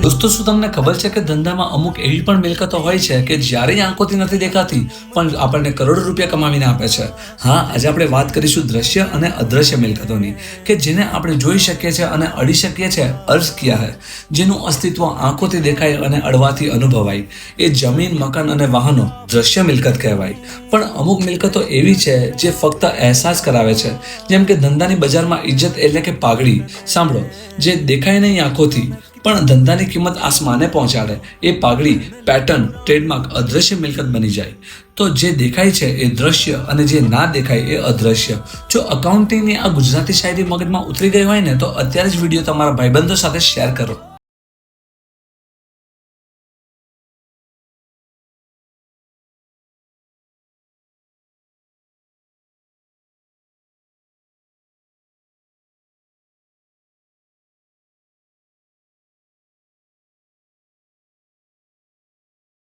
દોસ્તો, શું તમને ખબર છે કે ધંધામાં અમુક એવી પણ મિલકતો હોય છે કે જ્યારે આંખોથી નથી દેખાતી પણ આપણને કરોડો રૂપિયા કમાવીને આપે છે? હા, આજે આપણે વાત કરીશું દ્રશ્ય અને અદ્રશ્ય મિલકતોની, કે જેને આપણે જોઈ શકીએ છીએ અને અડી શકીએ છીએ, અર્જ કિયા હૈ, જેનું અસ્તિત્વ આંખોથી દેખાય અને અડવાથી અનુભવાય. એ જમીન, મકાન અને વાહનો દ્રશ્ય મિલકત કહેવાય. પણ અમુક મિલકતો એવી છે જે ફક્ત અહેસાસ કરાવે છે, જેમ કે ધંધાની બજારમાં ઇજ્જત એટલે કે પાઘડી. સાંભળો, જે દેખાય નહીં આંખોથી પણ ધંધાની કિંમત આસમાને પહોંચાડે, એ પાઘડી, પેટર્ન, ટ્રેડમાર્ક અદ્રશ્ય મિલકત બની જાય. તો જે દેખાય છે એ દ્રશ્ય અને જે ના દેખાય એ અદ્રશ્ય. જો અકાઉન્ટિંગની આ ગુજરાતી શાયરી મગજમાં ઉતરી ગઈ હોય ને તો અત્યારે જ વિડીયો તમારા ભાઈબંધો સાથે શેર કરો.